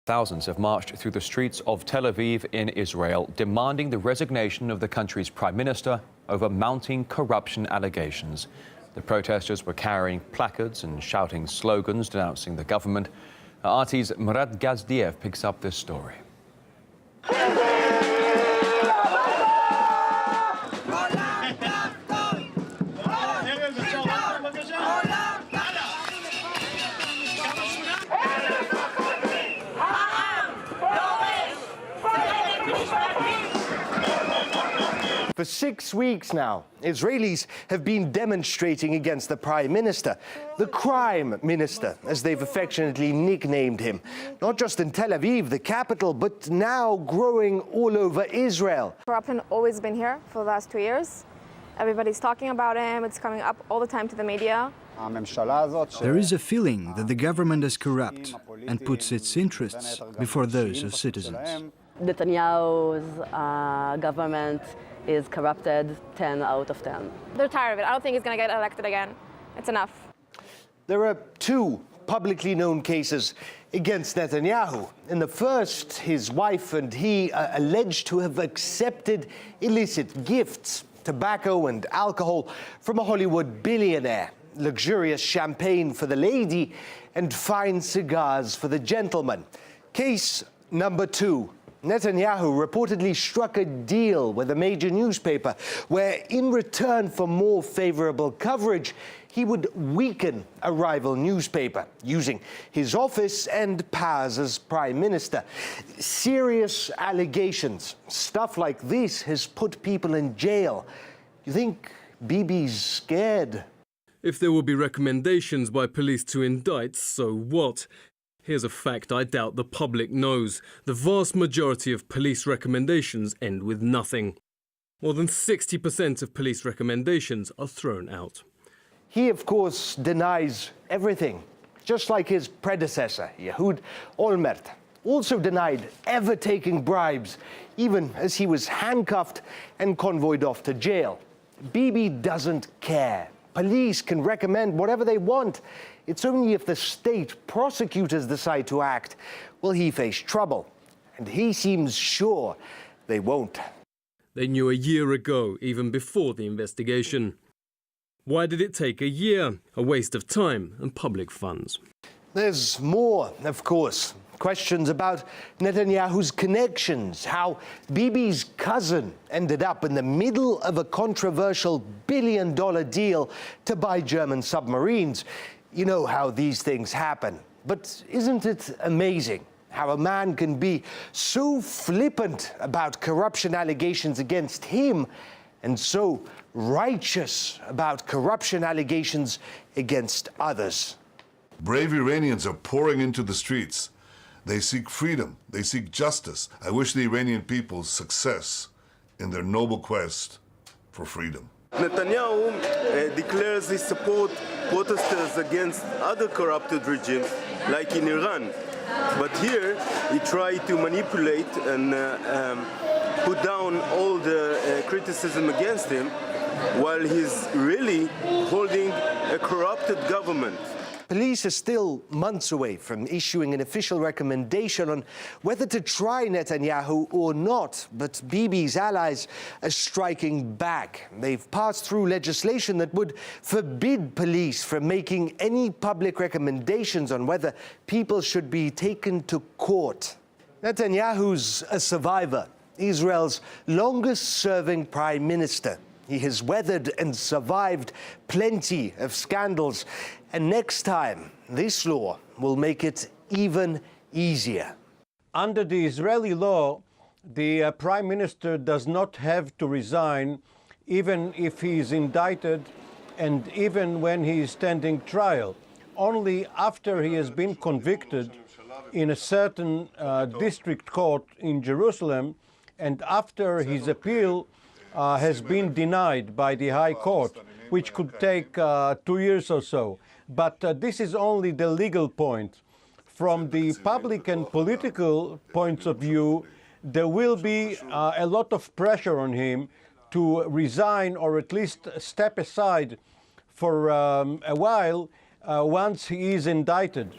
Thousands have marched through the streets of Tel Aviv in Israel, demanding the resignation of the country's prime minister over mounting corruption allegations. The protesters were carrying placards and shouting slogans denouncing the government. RT's Murad Gazdiev picks up this story. For 6 weeks now, Israelis have been demonstrating against the Prime Minister, the Crime Minister, as they've affectionately nicknamed him. Not just in Tel Aviv, the capital, but now growing all over Israel. Corruption always been here for the last 2 years. Everybody's talking about him. It's coming up all the time to the media. There is a feeling that the government is corrupt and puts its interests before those of citizens. Netanyahu's government is corrupted 10 out of 10. They're tired of it. I don't think he's going to get elected again. It's enough. There are 2 publicly known cases against Netanyahu. In the first, his wife and he are alleged to have accepted illicit gifts, tobacco and alcohol, from a Hollywood billionaire. Luxurious champagne for the lady and fine cigars for the gentleman. Case number 2. Netanyahu reportedly struck a deal with a major newspaper where, in return for more favorable coverage, he would weaken a rival newspaper using his office and powers as prime minister. Serious allegations. Stuff like this has put people in jail. You think Bibi's scared? If there will be recommendations by police to indict, so what? Here's a fact I doubt the public knows. The vast majority of police recommendations end with nothing. More than 60% of police recommendations are thrown out. He, of course, denies everything, just like his predecessor, Ehud Olmert. Also denied ever taking bribes, even as he was handcuffed and convoyed off to jail. Bibi doesn't care. Police can recommend whatever they want. It's only if the state prosecutors decide to act will he face trouble. And he seems sure they won't. They knew a year ago, even before the investigation. Why did it take a year? A waste of time and public funds. There's more, of course. Questions about Netanyahu's connections, how Bibi's cousin ended up in the middle of a controversial billion-dollar deal to buy German submarines. You know how these things happen. But isn't it amazing how a man can be so flippant about corruption allegations against him and so righteous about corruption allegations against others? Brave Iranians are pouring into the streets. They seek freedom. They seek justice. I wish the Iranian people success in their noble quest for freedom. Netanyahu declares he supports protesters against other corrupted regimes, like in Iran. But here, he tried to manipulate and put down all the criticism against him, while he's really holding a corrupted government. Police are still months away from issuing an official recommendation on whether to try Netanyahu or not, but Bibi's allies are striking back. They've passed through legislation that would forbid police from making any public recommendations on whether people should be taken to court. Netanyahu's a survivor, Israel's longest-serving prime minister. He has weathered and survived plenty of scandals. And next time, this law will make it even easier. Under the Israeli law, the Prime Minister does not have to resign even if he is indicted and even when he is standing trial. Only after he has been convicted in a certain district court in Jerusalem and after his appeal has been denied by the High Court, which could take 2 years or so. But this is only the legal point. From the public and political points of view, there will be a lot of pressure on him to resign or at least step aside for a while once he is indicted.